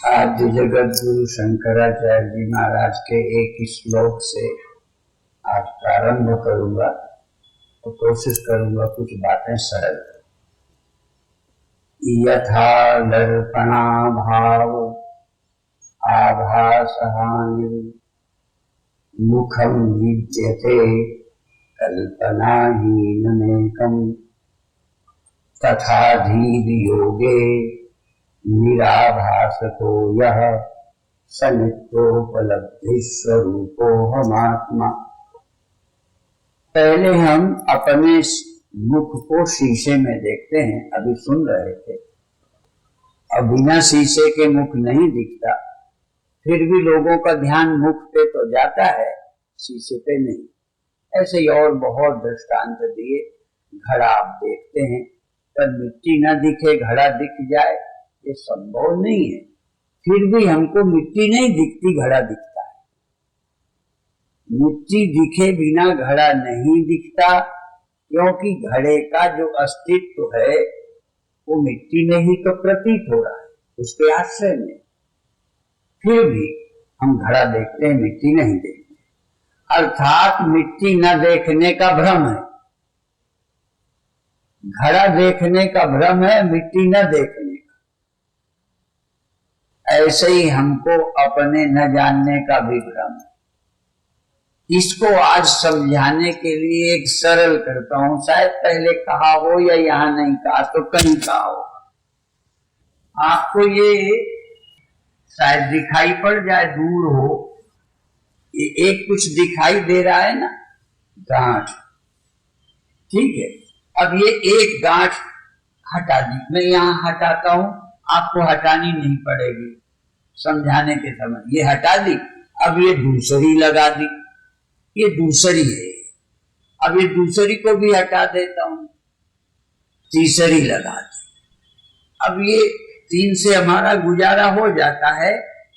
आद्य जगत गुरु शंकराचार्य जी महाराज के एक श्लोक से आज प्रारंभ करूंगा तो कोशिश करूंगा कुछ बातें सरल। यथा दर्पणा भाव आभासहानि मुखं विद्यते कल्पनाहीनमेकम् तथा धीर योगे निराभासको यः स नित्योपलब्धि स्वरूपो हमात्मा। पहले हम अपने मुख को शीशे में देखते हैं, अभी सुन रहे थे। अब बिना शीशे के मुख नहीं दिखता, फिर भी लोगों का ध्यान मुख पे तो जाता है, शीशे पे नहीं। ऐसे ही और बहुत दृष्टांत दिए। घड़ा आप देखते हैं पर मिट्टी न दिखे, घड़ा दिख जाए, ये संभव नहीं है। फिर भी हमको मिट्टी नहीं दिखती, घड़ा दिखता है। मिट्टी दिखे बिना घड़ा नहीं दिखता, क्योंकि घड़े का जो अस्तित्व है वो मिट्टी में ही तो प्रतीत हो रहा है, उसके आश्रय में। फिर भी हम घड़ा देखते हैं, मिट्टी नहीं देखते। अर्थात मिट्टी न देखने का भ्रम है, घड़ा देखने का भ्रम है, मिट्टी न देखने। ऐसे ही हमको अपने न जानने का भी भ्रम है। इसको आज समझाने के लिए एक सरल करता हूं। शायद पहले कहा हो या यहां नहीं कहा तो कहीं कहा हो। आपको ये शायद दिखाई पड़ जाए, दूर हो, ये एक कुछ दिखाई दे रहा है ना, गांठ। ठीक है, अब ये एक गांठ हटा दी, मैं यहां हटाता हूं, आपको हटानी नहीं पड़ेगी समझाने के समय। ये हटा दी, अब ये दूसरी लगा दी, ये दूसरी है। अब ये दूसरी को भी हटा देता हूं, तीसरी लगा दी। अब ये 3 से हमारा गुजारा हो जाता है।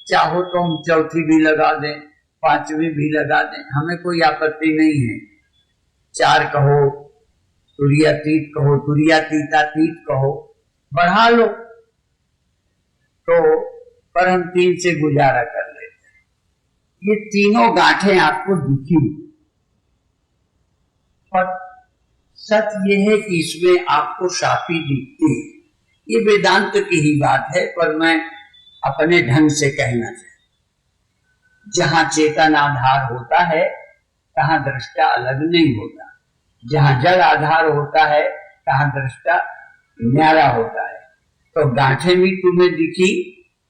चाहो तो हम चौथी भी लगा दें, 5वीं भी लगा दें, हमें कोई आपत्ति नहीं है। 4 कहो, तुरीयातीत कहो, तुरीयातीतातीत कहो, बढ़ा लो तो, पर हम 3 से गुजारा कर लेते हैं। ये तीनों गांठें आपको दिखी, पर सच ये है कि इसमें आपको साफी दिखती है। ये वेदांत की ही बात है, पर मैं अपने ढंग से कहना चाहता। जहां चेतन आधार होता है तहां दृष्टा अलग नहीं होता। जहां जड़ आधार होता है तहां दृष्टा न्यारा होता है। तो गांठें भी तुम्हें दिखी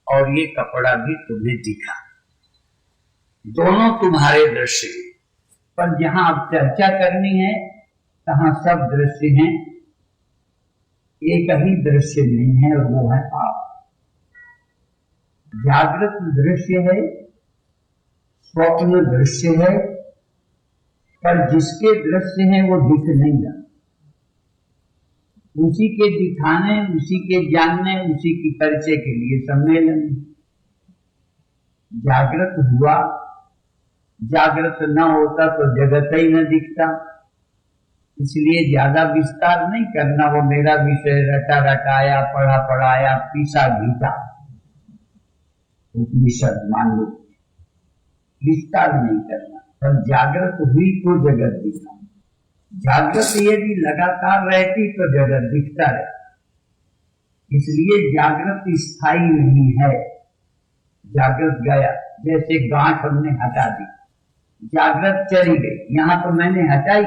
और ये कपड़ा भी तुम्हें दिखा, दोनों तुम्हारे दृश्य हैं। पर जहां अब चर्चा करनी है तहां सब दृश्य हैं, एक ही दृश्य नहीं है और वो है आप। जागृत दृश्य है, स्वप्न दृश्य है, पर जिसके दृश्य हैं वो दिख नहीं रहा। उसी के दिखाने, उसी के जानने, उसी की परिचय के लिए सम्मेलन। जागृत हुआ, जागृत न होता तो जगत ही न दिखता। इसलिए ज्यादा विस्तार नहीं करना, वो मेरा विषय रटा रटाया, पढ़ा पढ़ाया, पीसा गीता उपनिषद मान लो, विस्तार नहीं करना। पर जागृत हुई तो जगत दिखा। जागृत यदि लगातार रहती तो जगत दिखता रहता। इसलिए जागृत स्थायी नहीं है। जागृत गया, जैसे गांठ हमने हटा दी, जागृत चली गई, यहां तो मैंने हटाई,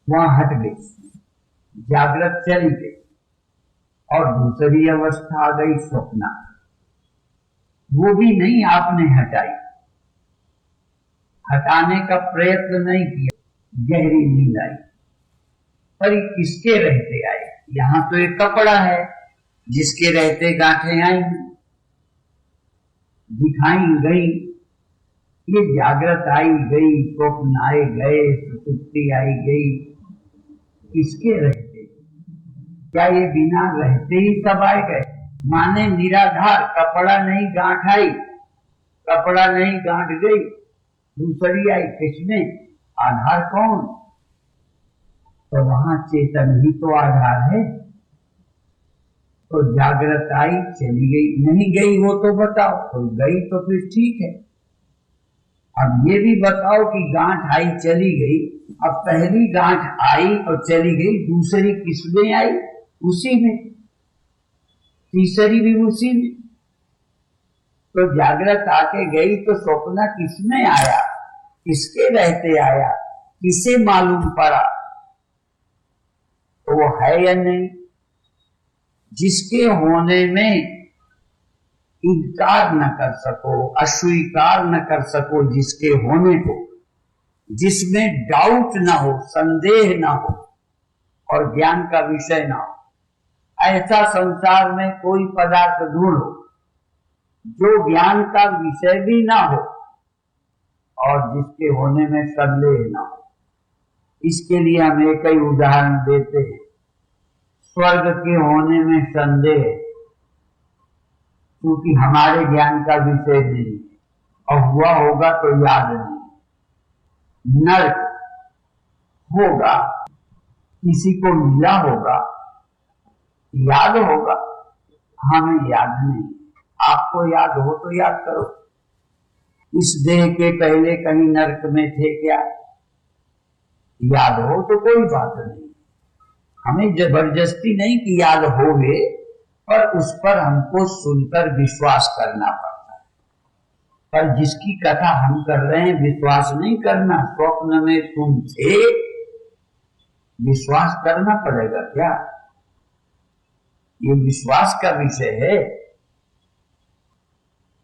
वहां हट गई, जागृत चली गई और दूसरी अवस्था आ गई स्वप्न। वो भी नहीं आपने हटाई, हटाने का प्रयत्न नहीं किया, गहरी नींद आई। पर किसके रहते आए? यहां तो एक कपड़ा है जिसके रहते गांठें आई, दिखाई गई। ये जागृत आई गई, स्वप्न आए गए, सुसुप्ति आई गई, किसके रहते? क्या ये बिना रहते ही सब आए गए? माने निराधार, कपड़ा नहीं गांठ आई, कपड़ा नहीं गांठ गई, दूसरी आई, किसमें? आधार कौन? तो वहां चेतन ही तो आधार है। तो जागृत आई चली गई, नहीं गई हो तो बताओ, तो गई तो फिर ठीक है। अब ये भी बताओ कि गांठ आई चली गई, अब पहली गांठ आई और चली गई, दूसरी किसमें आई? उसी में, तीसरी भी उसी में। तो जागृत आके गई तो स्वप्न किसमें आया? किसके रहते आया? किसे मालूम पड़ा? तो वो है या नहीं? जिसके होने में इनकार न कर सको, अस्वीकार न कर सको, जिसके होने को, जिसमें डाउट ना हो, संदेह ना हो और ज्ञान का विषय ना हो, ऐसा संसार में कोई पदार्थ ढूंढो जो ज्ञान का विषय भी ना हो और जिसके होने में संदेह ना हो। इसके लिए हम एक ही उदाहरण देते हैं। स्वर्ग के होने में संदेह, क्योंकि हमारे ज्ञान का विषय नहीं और हुआ होगा तो याद नहीं। नरक होगा, किसी को मिला होगा, याद होगा, हमें याद नहीं। आपको याद हो तो याद करो। इस देह के पहले कहीं नरक में थे क्या? याद हो तो कोई बात नहीं, हमें जबरदस्ती नहीं कि याद होवे, पर उस पर हमको सुनकर विश्वास करना पड़ता है। पर जिसकी कथा हम कर रहे हैं विश्वास नहीं करना। स्वप्न में तुम थे, विश्वास करना पड़ेगा क्या? ये विश्वास का विषय है।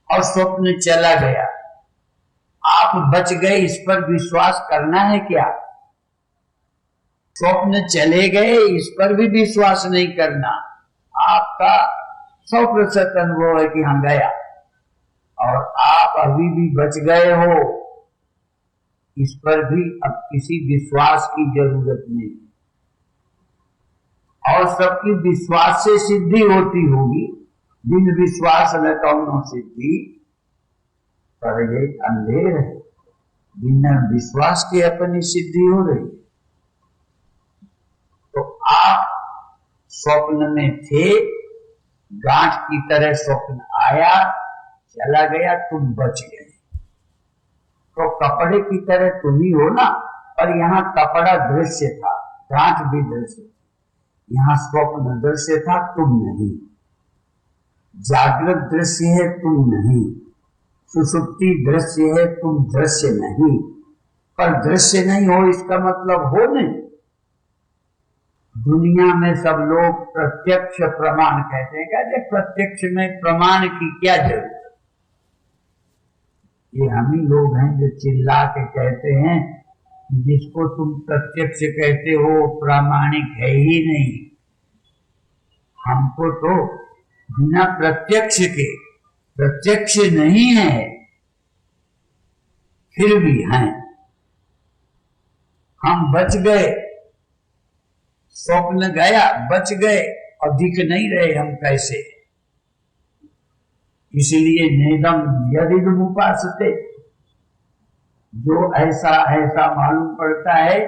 और स्वप्न चला गया, आप बच गए, इस पर विश्वास करना है क्या? स्वप्न चले गए, इस पर भी विश्वास नहीं करना। आपका 100% अनुभव है कि हाँ गया और आप अभी भी बच गए हो, इस पर भी अब किसी विश्वास की जरूरत नहीं। और सबकी विश्वास से सिद्धि होती होगी, बिन विश्वास न कौनो सिद्धि, पर ये अंधेर है। बिना विश्वास के अपनी सिद्धि हो रही। तो आप स्वप्न में थे, गांठ की तरह स्वप्न आया, चला गया, तुम बच गए। तो कपड़े की तरह तुम ही हो ना, पर यहाँ कपड़ा दृश्य था, गांठ भी दृश्य था। यहाँ स्वप्न दृश्य था, तुम नहीं। जागृत दृश्य है, तुम नहीं। सुषुप्ति दृश्य है, तुम दृश्य नहीं। पर दृश्य नहीं हो इसका मतलब हो नहीं। दुनिया में सब लोग प्रत्यक्ष प्रमाण कहते हैं। कहते प्रत्यक्ष में प्रमाण की क्या जरूरत? ये हम ही लोग हैं जो चिल्ला के कहते हैं जिसको तुम प्रत्यक्ष कहते हो प्रामाणिक है ही नहीं। हमको तो बिना प्रत्यक्ष के, प्रत्यक्ष नहीं है फिर भी हैं। हम बच गए, स्वप्न गया, बच गए और दिख नहीं रहे हम कैसे? इसलिए नेदम यदिदम उपासते, जो ऐसा ऐसा मालूम पड़ता है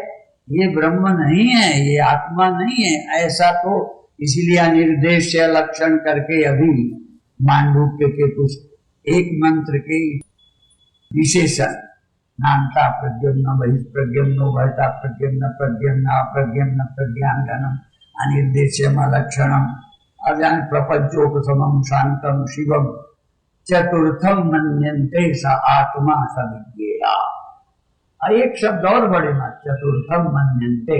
ये ब्रह्म नहीं है, ये आत्मा नहीं है, ऐसा तो इसलिए निर्देश लक्षण करके अभी मांडूक्य के कुछ एक मंत्र के विशेषण नामता प्रद्युम्न बहिष्प्रद्युम्नो भर्ता प्रद्युम्न प्रद्युम्न प्रद्युम्न प्रज्ञानघनम अनिर्देश्यम अलक्षणम अजान प्रपंचोपशमम शांतम शिवम चतुर्थम मन्यन्ते स आत्मा सविज्ञेया। एक शब्द और बड़े मत, चतुर्थम मन्यन्ते,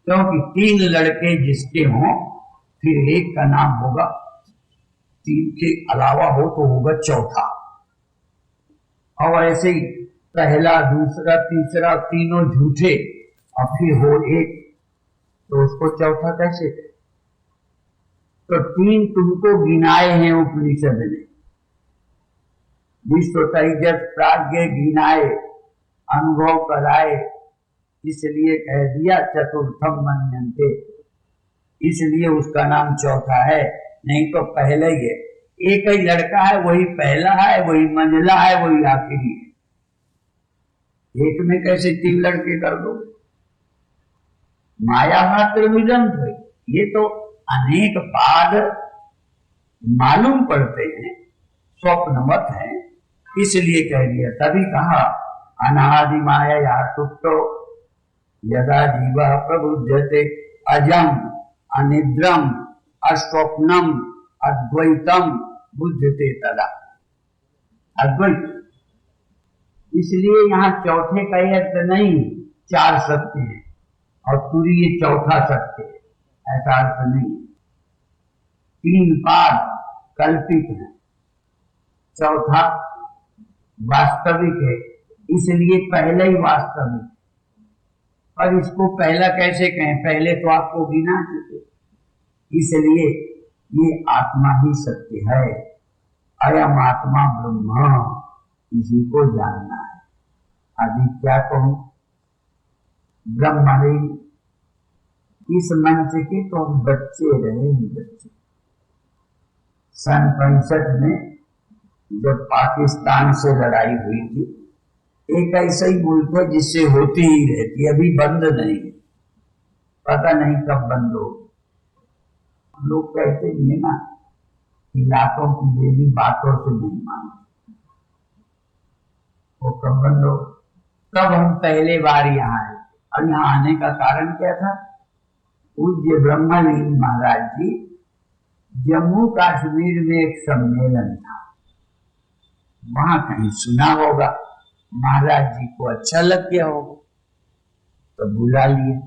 क्योंकि 3 लड़के जिसके हों फिर एक का नाम होगा, 3 के अलावा हो तो होगा चौथा। और ऐसे ही पहला, दूसरा, तीसरा, तीनों झूठे और फिर हो एक, तो उसको चौथा कैसे? तो 3 तुमको गिनाए हैं उपनिषद ने, विश्व तेजस प्राज्ञ गिनाए, अनुभव कराए, इसलिए कह दिया चतुर्थम मन्यन्ते, इसलिए उसका नाम चौथा है। नहीं तो पहले ही है, एक ही लड़का है, वही पहला है, वही मंझला है, वही आखिरी है। एक में कैसे 3 लड़के कर दो? माया मात्र विदम थे, ये तो अनेक बाद मालूम पड़ते हैं, स्वप्नवत है, इसलिए कह दिया। तभी कहा अनादि माया सुप्तो यदा जीवा प्रबुध्यते अजम अनिद्रम अस्वप्नम अद्वैतम बुद्धते तदा। अद्वैत, इसलिए यहाँ चौथे का अर्थ नहीं, चार सत्य है और तुरीय चौथा सत्य है, ऐसा अर्थ नहीं। तीन पाद कल्पित है, चौथा वास्तविक है, इसलिए पहले ही वास्तविक। पर इसको पहला कैसे कहें, पहले तो आपको गिना चुके, इसलिए ये आत्मा ही सत्य है। अयम आत्मा ब्रह्म, इसी को जानना है। अभी क्या कहूं, ब्रह्म इस मंच के तो हम बच्चे रहे ही बच्चे। सन 65 में जब पाकिस्तान से लड़ाई हुई थी, एक ऐसा ही मुल्क है जिससे होती ही रहती, अभी बंद नहीं, पता नहीं कब बंद हो। लोग कहते भी है ना कि लातों की देवी बातों से नहीं मानती, वो कब बंद हो। तब हम पहले बार यहाँ आए, और यहाँ आने का कारण क्या था, पूज्य ब्रह्मलीन महाराज जी जम्मू कश्मीर में एक सम्मेलन था, वहां कहीं सुना होगा, महाराज जी को अच्छा लग गया होगा तो बुला लिया।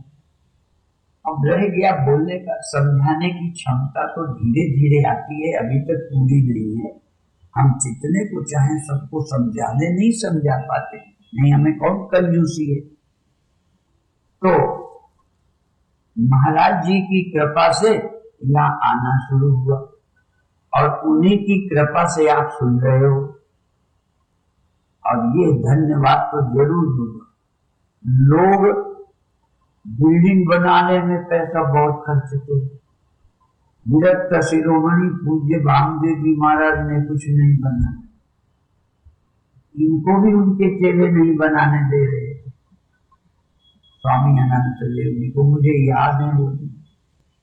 अब रह गया बोलने का, समझाने की क्षमता तो धीरे धीरे आती है, अभी तक पूरी नहीं है। हम जितने को चाहें सबको समझाने नहीं समझा पाते, नहीं हमें कौन कंजूसी है। तो महाराज जी की कृपा से यहाँ आना शुरू हुआ, और उन्हीं की कृपा से आप सुन रहे हो, और ये धन्यवाद तो जरूर दूंगा। लोग बिल्डिंग बनाने में पैसा बहुत खर्चते, विरक्त शिरोमणि पूज्य वामदेव जी महाराज ने कुछ नहीं बनाया, इनको भी उनके चेले नहीं बनाने दे रहे थे। स्वामी अनंत देव जी को मुझे याद है, वो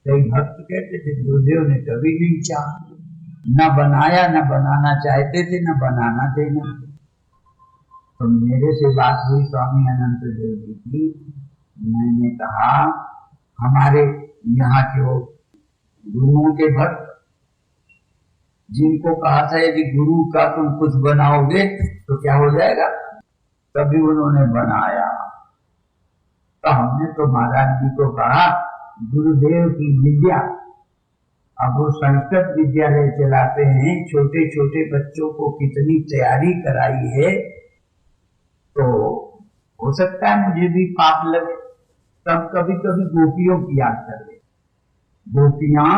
कई भक्त कहते थे गुरुदेव ने कभी नहीं चाहा, न बनाया, न बनाना चाहते थे, न बनाना देना। तो मेरे से बात हुई स्वामी अनंत देव जी की, मैंने कहा हमारे यहाँ के वो गुरुओं के भक्त जिनको कहा था यदि गुरु का तुम कुछ बनाओगे तो क्या हो जाएगा, तभी उन्होंने बनाया। तो हमने तो महाराज जी को कहा गुरुदेव की विद्या, अब वो संस्कृत विद्यालय चलाते हैं, छोटे छोटे बच्चों को कितनी तैयारी कराई है, तो हो सकता है मुझे भी पाप लगे, तब कभी कभी गोपियों की याद कर ले। गोपियां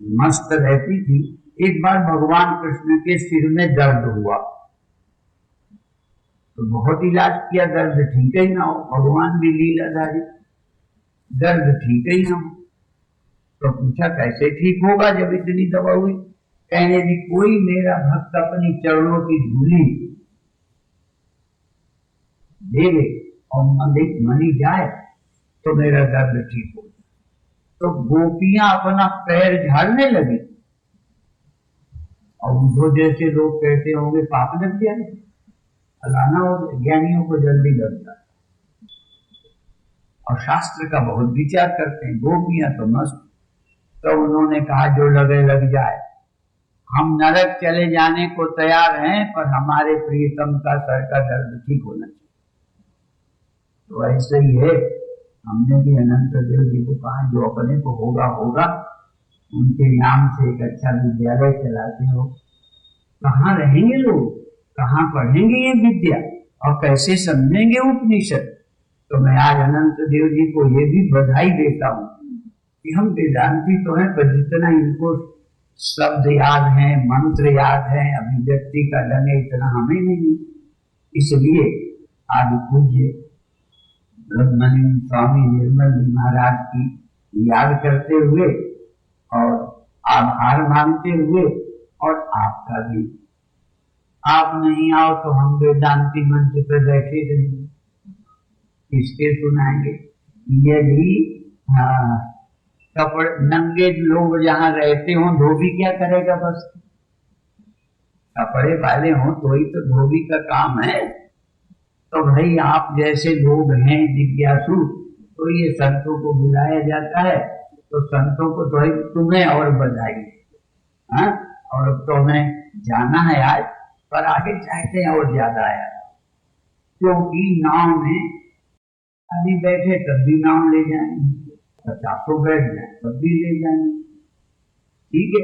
मस्त रहती थी। एक बार भगवान कृष्ण के सिर में दर्द हुआ, तो बहुत इलाज किया, दर्द ठीक ही ना हो, भगवान भी लीलाधारी, दर्द ठीक ही ना हो। तो पूछा कैसे ठीक होगा जब इतनी दवा हुई, कहने भी कोई मेरा भक्त अपनी चरणों की धूली दे दे और मनी जाए तो मेरा दर्द ठीक हो। तो गोपियां अपना पैर झाड़ने लगी, और उनको जैसे लोग कहते होंगे पाप लग गया, फलाना हो, ज्ञानियों को जल्दी लगता है और शास्त्र का बहुत विचार करते हैं। गोपियां तो मस्त। तो उन्होंने कहा जो लगे लग जाए, हम नरक चले जाने को तैयार हैं, पर हमारे प्रियतम का सर का दर्द ठीक होना चाहिए। तो ऐसे ही है, हमने भी अनंत देव जी को कहा जो अपने को होगा होगा, उनके नाम से एक अच्छा विद्यालय चलाते हो। कहाँ रहेंगे लोग, कहाँ पढ़ेंगे ये विद्या, और कैसे समझेंगे उपनिषद। तो मैं आज अनंत देव जी को ये भी बधाई देता हूँ कि हम वेदांती तो हैं, पर जितना इनको शब्द याद है, मंत्र याद है, अभिव्यक्ति का ढंग है, इतना हमें नहीं। इसलिए आज पूज्य ब्रह्मलीन स्वामी निर्मल जी महाराज की याद करते हुए और आभार मानते हुए, और आपका भी, आप नहीं आओ तो हम वेदांती मंच पर बैठे रहेंगे, किसके सुनाएंगे। यदि कपड़े नंगे लोग जहाँ रहते हो, धोबी क्या करेगा? बस कपड़े वाले हो तो ही तो धोबी का काम है। तो भाई आप जैसे लोग हैं जिज्ञासु, तो ये संतों को बुलाया जाता है, तो संतों को तो तुम्हें और बधाई। हाँ, और अब तो हमें जाना है आज, पर आगे चाहते हैं और ज्यादा आया, क्योंकि नाव में अभी बैठे तब भी नाव ले जाएंगे, 50 बैठ जाए तब भी ले जाएंगे। ठीक है,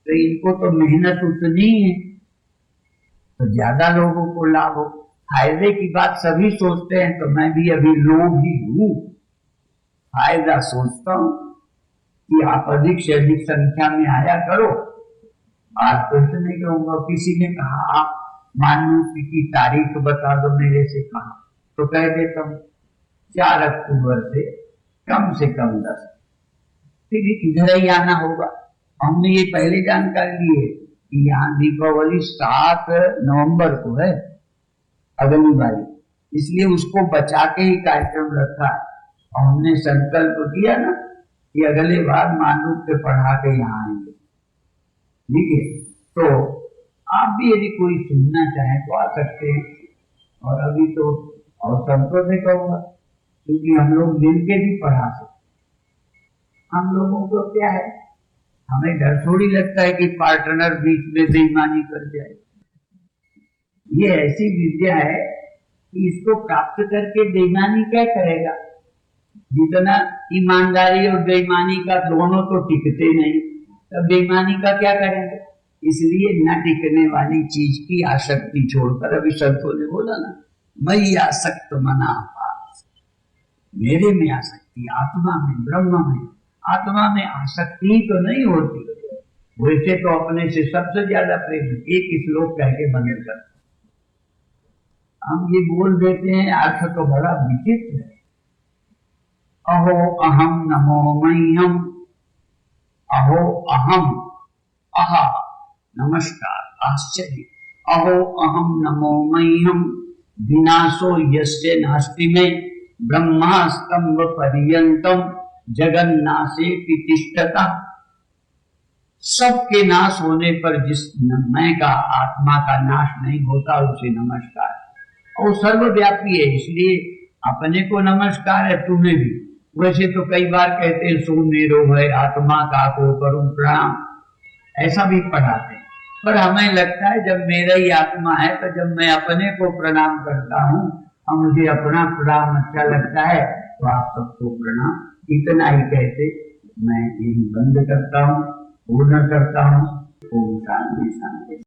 तो इनको तो मेहनत उतनी है, तो ज्यादा लोगों को लाभ हो। फायदे की बात सभी सोचते हैं, तो मैं भी अभी लोग ही हूं, फायदा सोचता हूं कि आप अधिक से अधिक संख्या में आया करो। आज तो नहीं कहूंगा, किसी ने कहा आप मानव की तारीख बता दो, मेरे से कहा तो कह देता हूं 4 अक्टूबर से कम 10, फिर इधर ही आना होगा। हमने ये पहले जानकारी ली है कि यहाँ दीपावली 7 नवंबर को है, अगली बारी, इसलिए उसको बचा के ही कार्यक्रम रखा है। और हमने संकल्प किया ना कि अगले बार मानव के पढ़ा के यहाँ आएंगे। ठीक है, तो आप भी यदि कोई सुनना चाहे तो आ सकते हैं। और अभी तो और संतों से कहूंगा, क्योंकि हम लोग मिल के भी पढ़ा सकते। हम लोगों को क्या है, हमें डर थोड़ी लगता है कि पार्टनर बीच में बेईमानी कर जाए। ये ऐसी विद्या है कि इसको प्राप्त करके बेईमानी क्या करेगा? जितना ईमानदारी और बेईमानी का दोनों तो टिकते नहीं, तो बेईमानी का क्या करेंगे? इसलिए न टिकने वाली चीज की आसक्ति छोड़कर, अभी संतों ने बोला ना, मई आसक्त मना पास, मेरे में आसक्ति, आत्मा में, ब्रह्म में, आत्मा में आसक्ति तो नहीं होती। वैसे तो अपने से सबसे ज्यादा प्रेम। एक श्लोक कह के बंद कर, हम ये बोल देते हैं, अर्थ तो बड़ा विचित्र है। अहो अहम नमो मह्यम, अहो अहम, आहा नमस्कार, आश्चर्य, अहो अहम नमो मह्यम, विनाशो यस्य नास्ति में, ब्रह्मा स्तंभ पर्यंतम जगन्नासे तिष्ठता। सबके नाश होने पर जिस मैं का, आत्मा का नाश नहीं होता, उसे नमस्कार। और सर्वव्यापी है, इसलिए अपने को नमस्कार है, तुम्हें भी। वैसे तो कई बार कहते हैं सुमेरो है आत्मा का को करूं प्रणाम, ऐसा भी पढ़ाते हैं। पर हमें लगता है जब मेरा ही आत्मा है, तो जब मैं अपने को प्रणाम करता हूँ और मुझे अपना प्रणाम अच्छा लगता है, तो आप सबको प्रणाम। इतना ही कहते मैं यही बंद करता हूँ, पूर्ण करता हूँ। ओम शांति शांति।